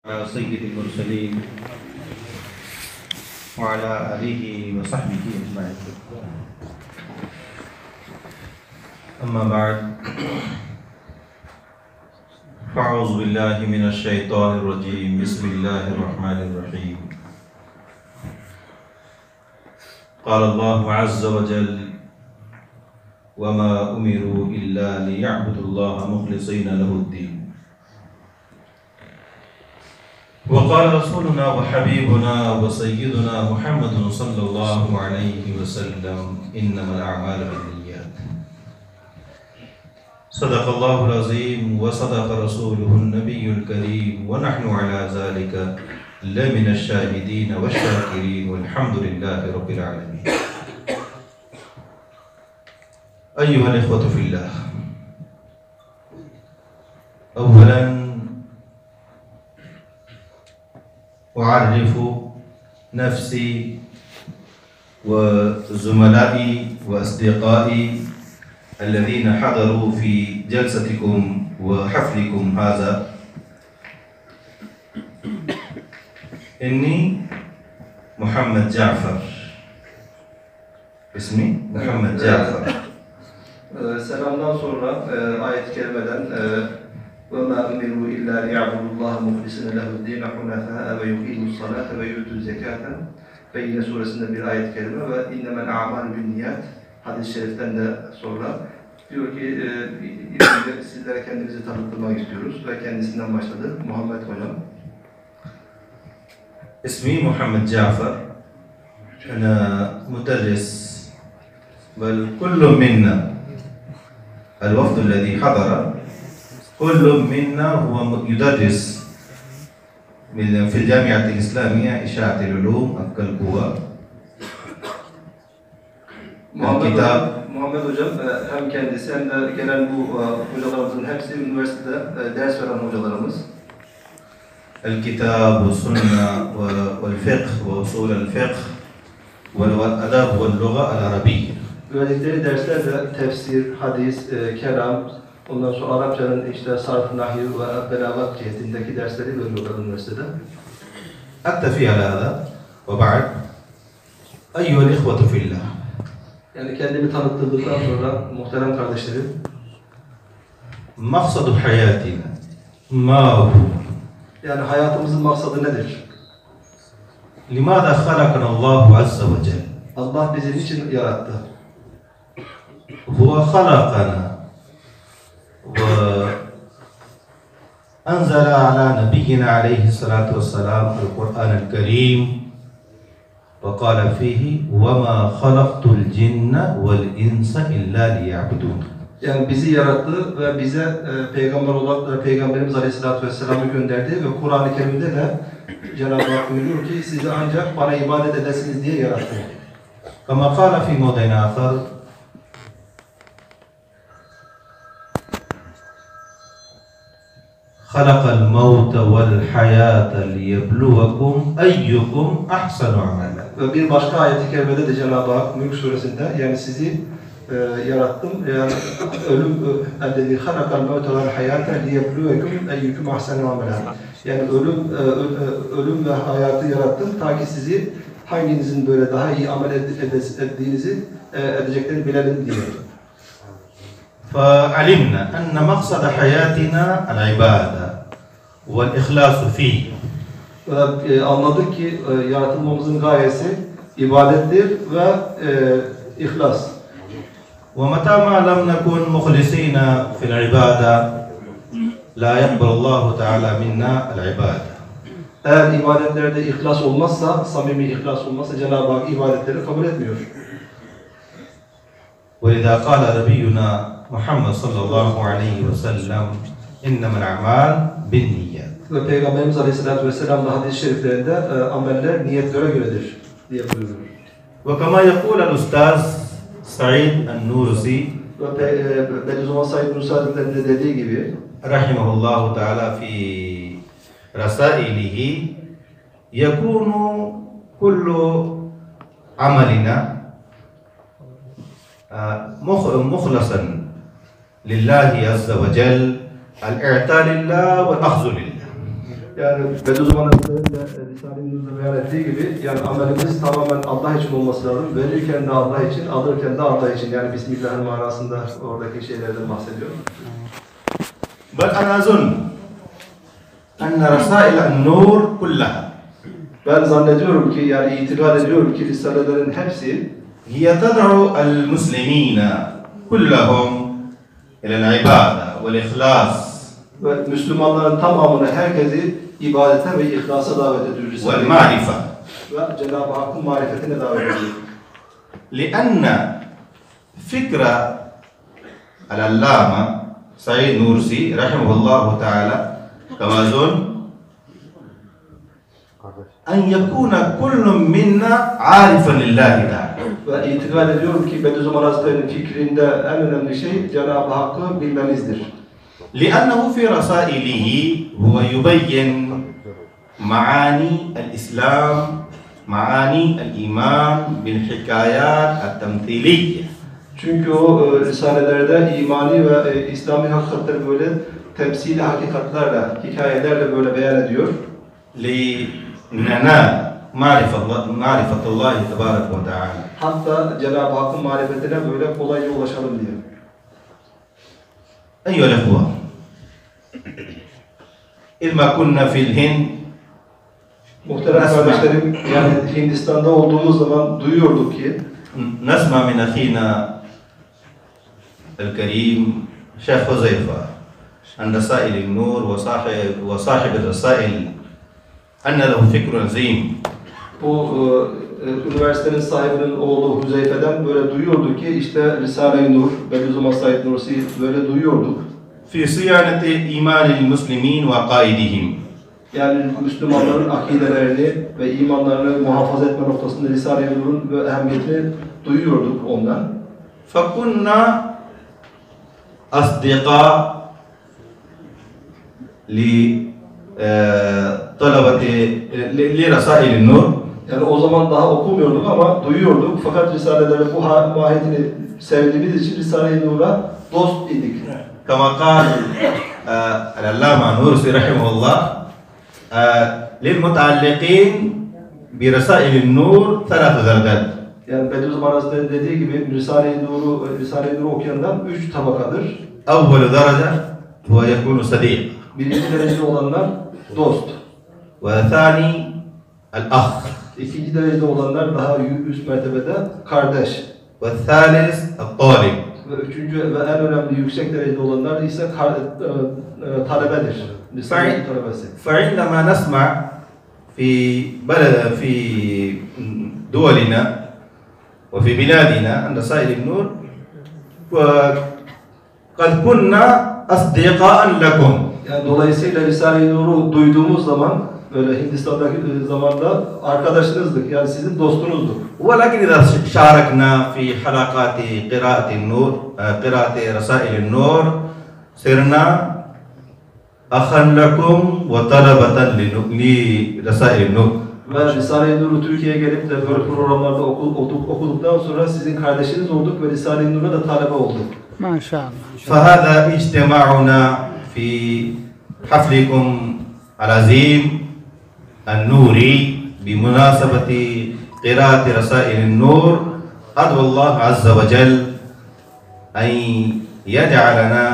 على سيد المرسلين وعلى آله وصحبه أجمعين. أما بعد، فأعوذ بالله من الشيطان الرجيم. بسم الله الرحمن الرحيم. قال الله عز وجل: وما أمروا إلا ليعبدوا الله مخلصين له الدين. وقال رسولنا وحبيبنا وسيدنا محمد صلى الله عليه وسلم: إنما الأعمال بالنيات. صدق الله العظيم وصدق رسوله النبي الكريم، ونحن على ذلك لمن الشاهدين والشاكرين، والحمد لله رب العالمين. أيها الإخوة في الله، أولا أعرف نفسي وزملائي وأصدقائي الذين حضروا في جلستكم وحفلكم هذا. إني محمد جعفر، اسمي محمد جعفر. Selamdan sonra ayet-i kerimeden وَمَا أُمِرُوا إِلَّا لِيَعْبُدُوا اللّٰهَ مُخْلِصِينَ لَهُ الدِّينَ حُنَفَاءَ وَيُقِيمُوا الصَّلَاةَ وَيُؤْتُوا الزَّكَاةَ ve yine suresinde bir ayet-i kerime ve اِنَّمَا الْاَعْمَالُ بِالنِّيَّاتِ hadis-i şeriften de sonra diyor ki sizlere kendimizi tanıtmak istiyoruz ve kendisinden başladı. Muhammed Hocam. اسمي محمد جعفر. أنا مدرس، بل كل منا الوفد الذي حضر كل منا هو يدرس في الجامعة الإسلامية إشاعة العلوم القوة. Muhammed Hocam hem kendisi hem de gelen bu hocalarımızın hepsi üniversitede ders veren hocalarımız. الكتاب والسنة والفقه وأصول الفقه والأدب واللغة العربية. Verdikleri dersler de tefsir, hadis, kelam, ondan sonra Arapçanın işte sarf, nahiy ve belagat cihetindeki dersleri veriyorlar üniversitede. أكتفي على هذا وبعد. أيها الإخوة في الله. Yani kendimi tanıttırdıktan sonra muhterem kardeşlerim, مقصد حياتنا ما هو؟ yani hayatımızın maksadı nedir? لماذا خلقنا الله عز وجل؟ Allah bizi niçin yarattı? هو خلقنا وأنزل على نبينا عليه الصلاة والسلام القرآن الكريم وقال فيه: وما خلقت الجن والإنس إلا ليعبدون. Yani bizi yarattı ve bize peygamber olarak Peygamberimiz Aleyhisselatü Vesselam'ı gönderdi ve Kur'an-ı Kerim'de de Cenab-ı Hak buyuruyor ki sizi ancak bana ibadet edesiniz diye yarattı. كما قال في موضع آخر: خلق الموت والحياة ليبلوكم أيكم أحسن عملا. Ve bir başka ayet-i kerimede de Cenab-ı Hak Mülk suresinde yani sizi yarattım. Yani ölüm ellezî halakal mevte vel hayâte liyebluvekum eyyüküm ahsenu amelen. Yani ölüm ve hayatı yarattım ta ki sizi hanginizin böyle daha iyi amel ettiğinizi edeceklerini bilelim diye. فعلمنا أن مقصد حياتنا العبادة والإخلاص فيه. Anladık ki yaratılmamızın gayesi ibadettir ve ihlas. ومتى ما لم نكن مخلصين في العبادة لا يقبل الله تعالى منا العبادة. Eğer ibadetlerde ihlas olmazsa, samimi ihlas olmazsa Cenab-ı Hak ibadetleri kabul etmiyor. ولذا قال نبينا محمد صلى الله عليه وسلم: إنما الأعمال بالنيات. Ve Peygamberimiz Aleyhisselatü Vesselam da hadis-i şeriflerinde ameller niyetlere göredir diye buyuruyor. وكما يقول الأستاذ سعيد النورسي Ve Bediüzzaman Said Nursi'nin de dediği gibi رحمه الله تعالى في رسائله: يكون كل عملنا مخلصا لله عز وجل، الإعطاء لله والأخذ لله. Yani Bediüzzaman Hazretleri'nin de Risale-i Nur'da beyan ettiği gibi yani amelimiz tamamen Allah için olması lazım. Verirken de Allah için, alırken de Allah için. Yani Bismillah'ın manasında oradaki şeylerden bahsediyor. بل أنا أظن أن رسائل النور كلها Ben zannediyorum ki yani itikad ediyorum ki Risalelerin hepsi هي تدعو المسلمين كلهم إلى العبادة والإخلاص ve Müslümanların tamamını herkesi ibadete ve ihlasa davet ediyor. والمعرفة Ve Cenab-ı Hakk'ın marifetine davet ediyor. لأن فكرة العلامة سعيد نورسي رحمه الله تعالى كما أظن أن يكون كل منا عارفا لله تعالى. Ve itikad ediyorum ki Bediüzzaman Hazretleri'nin fikrinde en önemli şey Cenab-ı Hakk'ı bilmemizdir. لأنه في رسائله هو يبين معاني الإسلام معاني الإيمان بالحكايات التمثيلية. Çünkü o risalelerde imani ve İslami hakikatleri böyle temsili hakikatlerle, hikayelerle böyle beyan ediyor. لننال معرفة الله تبارك وتعالى. Hatta Cenab-ı Hakk'ın marifetine böyle kolayca ulaşalım diye. أيها الأخوة إذا كنا في الهند Muhterem kardeşlerim, yani Hindistan'da olduğumuz zaman duyuyorduk ki نسمع من أخينا الكريم شيخ حذيفة عن رسائل النور وصاحب الرسائل أن له فكر عظيم. bu üniversitenin sahibinin oğlu Hüzeyfe'den böyle duyuyorduk ki işte Risale-i Nur, Bediüzzaman Said Nursi böyle duyuyorduk. في صيانة إيمان المسلمين وقائدهم. Yani Müslümanların akidelerini ve imanlarını muhafaza etme noktasında Risale-i Nur'un ehemmiyetini duyuyorduk ondan. فكنا أصدقاء لرسائل النور. Yani o zaman daha okumuyorduk ama duyuyorduk. Fakat Risaleleri bu mahiyetini sevdiğimiz için Risale-i Nur'a dost idik. كما قال العلامة نورسي رحمه الله للمتعلقين برسائل النور ثلاث درجات. Yani Bediüzzaman Hazretleri dediği gibi Risale-i Nur'u okuyanlar 3 tabakadır. أول درجة هو يكون صديق. Birinci derecede olanlar dost. والثاني الأخ. İkinci derecede olanlar daha üst mertebede kardeş. والثالث الطالب. Ve üçüncü ve en önemli yüksek derecede olanlar ise talebedir. Risale-i talebesi. فعندما نسمع في دولنا وفي بلادنا عن رسائل النور وقد كنا أصدقاء لكم. Yani dolayısıyla Risale-i Nur'u duyduğumuz zaman böyle Hindistan'daki zamanda arkadaşınızdık. Yani sizin dostunuzduk. ولكن إذا شاركنا في حلقات قراءة النور قراءة رسائل النور صرنا أخا لكم وطلبة لرسائل النور. Ve Risale-i Nur'u Türkiye'ye gelip de böyle programlarda okuduktan sonra sizin kardeşiniz olduk ve Risale-i Nur'a da talebe olduk. Maşallah. فهذا اجتماعنا في حفلكم العظيم النوري بمناسبة قراءة رسائل النور. أدعو الله عز وجل أن يجعلنا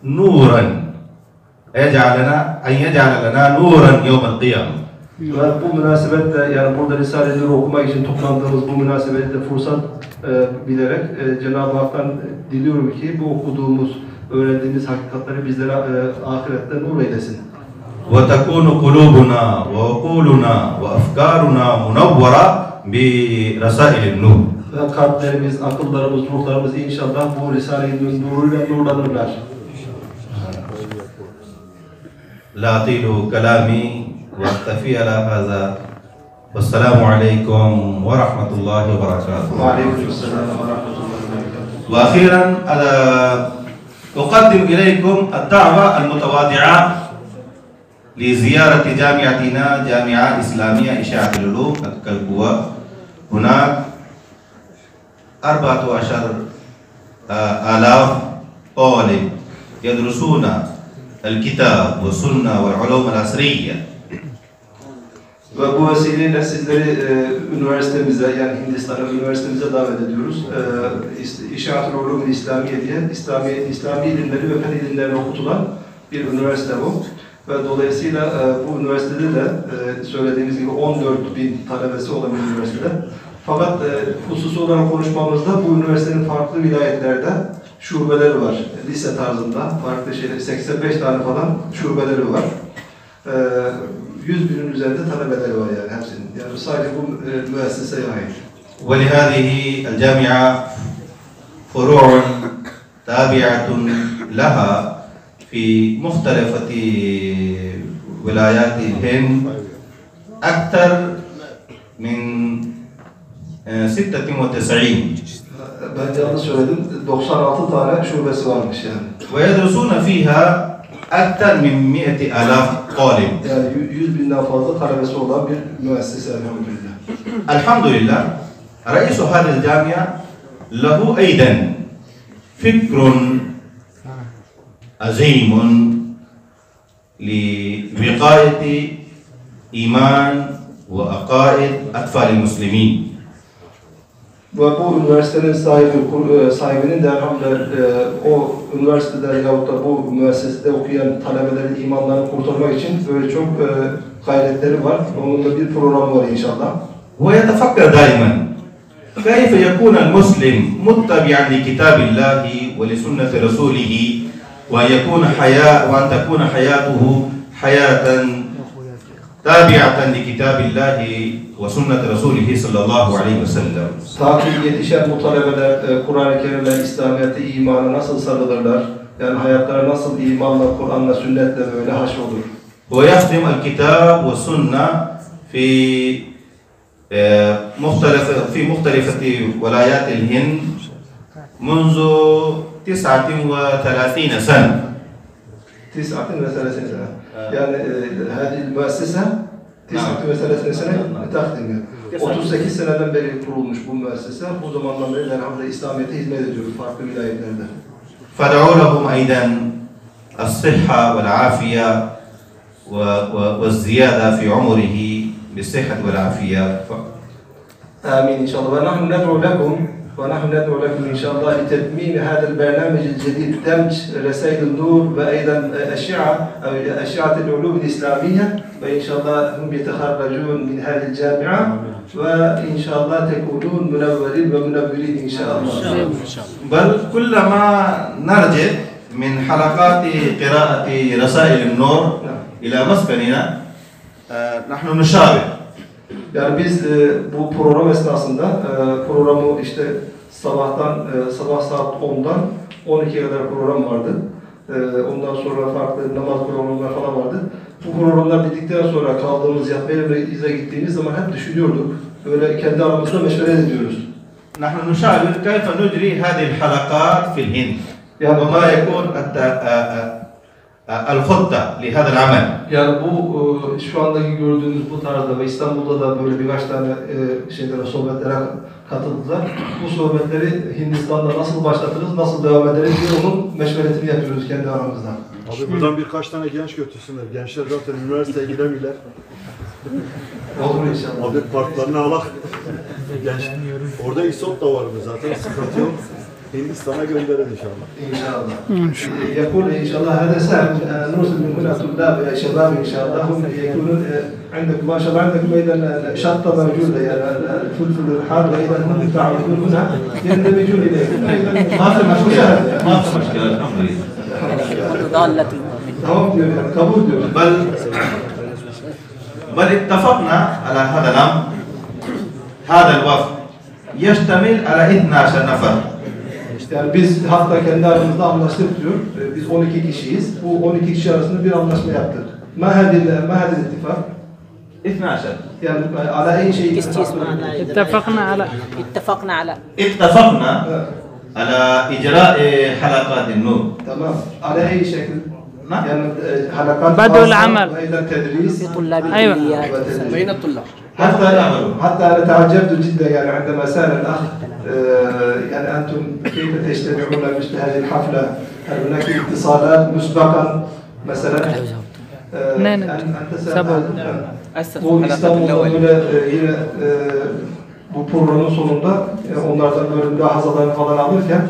نورا أن يجعل لنا نورا يوم القيامة. Ve bu münasebetle yani burada Risale-i Nur'u okumak için toplandığımız bu münasebetle fırsat bilerek Cenab-ı Hak'tan diliyorum ki bu okuduğumuz, öğrendiğimiz hakikatleri bizlere ahirette nur eylesin. وتكون قلوبنا وعقولنا وأفكارنا منورة برسائل النور. Ve kalplerimiz, akıllarımız, ruhlarımız inşallah bu Risale-i Nur'uyla nurlanırlar. لا أطيل كلامي وأكتفي على هذا والسلام عليكم ورحمة الله وبركاته. وعليكم السلام ورحمة الله وبركاته. وأخيرا أقدم إليكم الدعوة المتواضعة لزيارة جامعتنا جامعة إسلامية إشاعة العلوم الكلكوة. هناك 14,000 طالب يدرسون الكتاب والسنة والعلوم العصرية. Ve bu vesileyle sizleri üniversitemize, yani Hindistan'a üniversitemize davet ediyoruz. İşaret-ül Ulûm-ül İslamiye diye İslami ilimleri ve fen ilimlerini okutulan bir üniversite bu. Ve dolayısıyla bu üniversitede de söylediğimiz gibi 14.000 talebesi olan bir üniversitede. Fakat hususi olarak konuşmamızda bu üniversitenin farklı vilayetlerde şubeleri var. Lise tarzında farklı şeyler, 85 tane falan şubeleri var. 100.000'in üzerinde talebeleri var yani hepsinin. Yani sadece bu müesseseye ait. ولهذه الجامعة فروع تابعة لها في مختلف ولايات الهند أكثر من 96. Ben yanlış söyledim. 96 tane şubesi varmış yani. ويدرسون فيها أكثر من 100,000 طالب. Yani 100.000'den fazla talebesi olan bir müessese elhamdülillah. الحمد لله رئيس هذه الجامعة له أيضا فكر عظيم لوقاية إيمان وعقائد أطفال المسلمين. Ve bu üniversitenin sahibinin de elhamdülillah o üniversitede yahut da bu müessesede okuyan talebelerin imanlarını kurtarmak için böyle çok gayretleri var. Onun da bir programı var inşallah. ويتفكر دائما كيف يكون المسلم متبعا لكتاب الله ولسنة رسوله وأن تكون حياته حياة تابعة لكتاب الله وسنة رسوله صلى الله عليه وسلم. Ta ki yetişen bu talebeler Kur'an-ı Kerim'le, İslamiyet'e, imana nasıl sarılırlar? Yani hayatları nasıl imanla, Kur'an'la, sünnetle böyle haşrolur. ويخدم الكتاب والسنة في مختلفة ولايات الهند منذ 39 سنة. 39 سنة. Yani هذه المؤسسة 39 sene takdim. 38 seneden beri kurulmuş bu müessese. Bu zamandan beri elhamdülillah İslamiyet'e hizmet ediyor farklı vilayetlerde. فدعوا لهم أيضا الصحة والعافية والزيادة في عمره بالصحة والعافية. آمين إن شاء الله. ونحن ندعو لكم إن شاء الله لتتميم هذا البرنامج الجديد، دمج رسائل النور وأيضا أشعة العلوم الإسلامية، وإن شاء الله هم يتخرجون من هذه الجامعة وإن شاء الله تكونون منورين ومنورين إن شاء الله. بل كلما نرجع من حلقات قراءة رسائل النور إلى مسكننا نحن نشابه. Yani biz bu program esnasında programı işte sabah saat 10'dan 12'ye kadar program vardı. Ondan sonra farklı namaz programları falan vardı. Bu programlar bittikten sonra kaldığımız yatmaya ve izle gittiğimiz zaman hep düşünüyorduk. Böyle kendi aramızda meşvere ediyoruz. نحن نشاور كيف نجري هذه الحلقات في الهند وما يكون الخطة لهذا العمل. Yani bu şu andaki gördüğünüz bu tarzda ve İstanbul'da da böyle birkaç tane sohbetlere katıldılar. Bu sohbetleri Hindistan'da nasıl başlatırız, nasıl devam ederiz diye onun meşveretini yapıyoruz kendi aramızda. Abi buradan birkaç tane genç götürsünler. Gençler zaten üniversiteye gidemiyorlar. Olur inşallah. Abi parklarını alak. Genç. Orada İSOP da var mı zaten? Sıkıntı yok. Hindistan'a gönderin inşallah. İnşallah. يقول إن شاء الله هذا سهل نرسل من هنا طلاب شباب إن شاء الله هم يكونون عندكم ما شاء الله عندكم أيضا شطة موجودة يعني الفلفل الحار أيضا هم يتعودون هنا يندمجون إليكم أيضا ما في مشكلة الحمد لله. قبول diyor. بل اتفقنا على هذا الأمر. هذا الوفد يشتمل على 12 نفر. Yani biz hatta kendi aramızda anlaştık diyor. Biz 12 kişiyiz. Bu 12 kişi arasında bir anlaşma yaptık. ما هذه الاتفاق؟ 12. يعني على أي شيء اتفقنا على إجراء حلقات النور. تمام. على أي شكل؟ نعم. يعني حلقات بدء العمل وأيضا تدريس في طلاب الكليات بين الطلاب. حتى أنا تعجبت جدا يعني عندما سأل الأخ يعني أنتم كيف تجتمعون مثل هذه الحفلة؟ هل هناك اتصالات مسبقا Mesela Ne? Sabah. bu İstanbul'da böyle yine bu programın sonunda onlardan böyle mülahazalarını falan alırken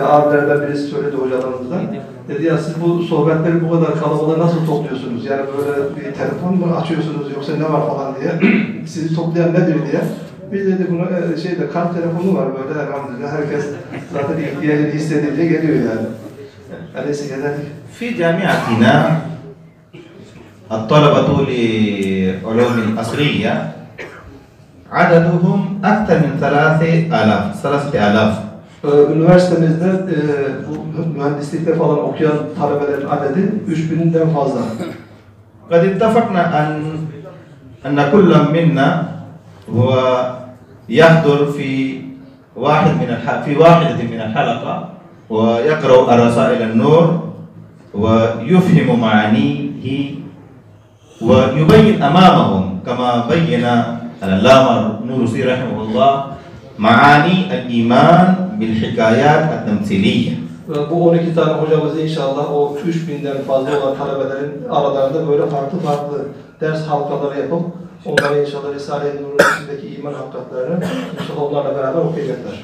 abilerden birisi söyledi hocalarımızdan. Dedi ya siz bu sohbetleri bu kadar kalabalığa nasıl topluyorsunuz? Yani böyle bir telefon mu açıyorsunuz yoksa ne var falan diye. Sizi toplayan nedir diye. Biz dedi bunu kart telefonu var böyle elhamdülillah. Herkes zaten ihtiyacını hissedince geliyor yani. Öyleyse geldik. في جامعتنا الطلبة لعلوم الأصلية عددهم أكثر من 3000 Üniversitemizde bu mühendislikte falan okuyan talebelerin adedi 3000'den fazla. قد اتفقنا أن كل منا هو يحضر في واحدة من الحلقة ويقرأ الرسائل النور ويفهم معانيه ويبين أمامهم كما بين العلامة نورسي رحمه الله معاني الإيمان بالحكايات التمثيلية. Bu 12 tane hocamız inşallah o 3000'den fazla olan talebelerin aralarında böyle farklı ders halkaları yapıp onlara inşallah Risale-i Nur'un içindeki iman hakikatlerini inşallah onlarla beraber okuyacaklar.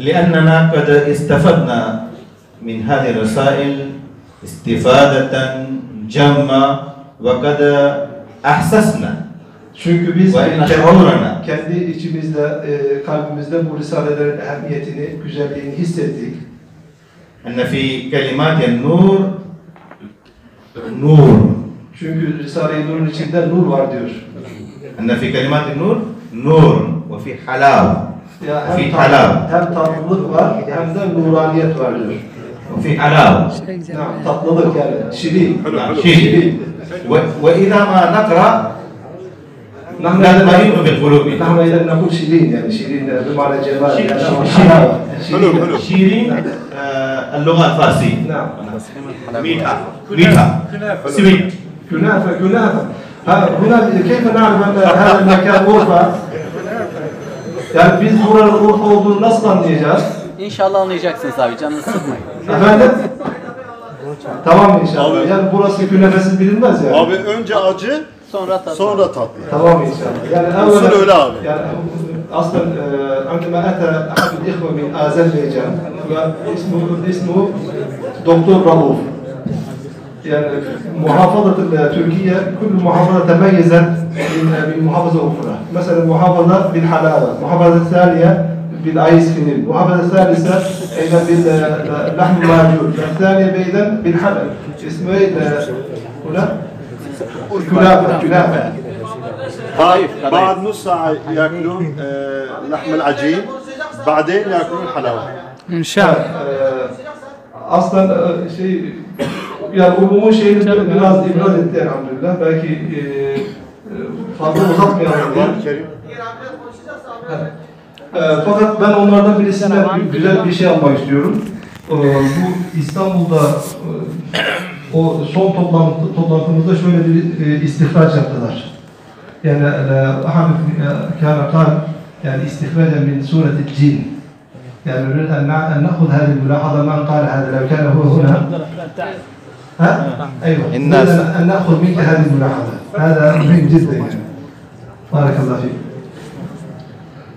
لأننا قد استفدنا من هذه الرسائل استفادة جمة وقد أحسسنا Çünkü biz شعورنا kendi içimizde, kalbimizde bu risalelerin ehemmiyetini, güzelliğini hissettik. أن في كلمات النور نور. Çünkü Risale-i Nur'un içinde nur var diyor. أن في كلمات النور نور وفي حلاوة. Ya وفي حلاوة. hem tatlılık var hem de nuraniyet var diyor. وفي حلاوة. Tatlılık yani şirin. شيء. وإذا ما نقرأ نطمئن بالقلوب. نحن إذا نقول شيرين يعني شيرين بمعنى جمال يعني شيرين اللغة الفارسية. نعم. ميتا سويت. كنافة هنا كيف نعرف أن هذا المكان غرفة؟ Yani biz buranın Urfa olduğunu nasıl anlayacağız? İnşallah anlayacaksınız abi, canınızı sıkmayın. Efendim? Tamam inşallah. Abi, yani burası künefesiz bilinmez yani. Abi önce acı, sonra tatlı. Tamam inşallah. Yani Usul öyle abi. Yani aslında عندما أتى أحد الإخوة من أذربيجان اسمه دكتور رؤوف. يعني محافظة تركيا كل محافظة تميزت من محافظة أخرى. مثلا محافظة بالحلاوة، محافظة الثانية بالآيس كريم، محافظة الثالثة أيضا باللحم المعجون، الثانية أيضا بالحلب. اسمه هنا كنافة. بعد نص ساعة ياكلون لحم العجين، بعدين ياكلون حلاوة. İnşallah. Aslında yani umumun şeyini biraz ibraz etti elhamdülillah. Belki fazla uzatmayalım diye. Fakat ben onlardan birisinden güzel bir şey almak istiyorum. Bu İstanbul'da o son toplantımızda şöyle bir istihraç yaptılar. Yani ahad kana qal yani istihracan min surati cin. يعني نريد أن نأخذ هذه الملاحظة من قال هذا لو كان هو هنا ها؟ أيوة نريد أن نأخذ منك هذه الملاحظة هذا مهم جدا يعني بارك الله فيك.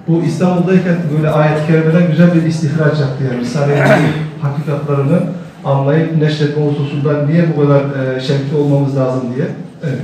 Bu İstanbul'dayken böyle ayet-i kerimeden güzel bir istihraç yaptı yani Risale-i hakikatlarını anlayıp neşretme hususunda niye bu kadar şevkli olmamız lazım diye. Evet.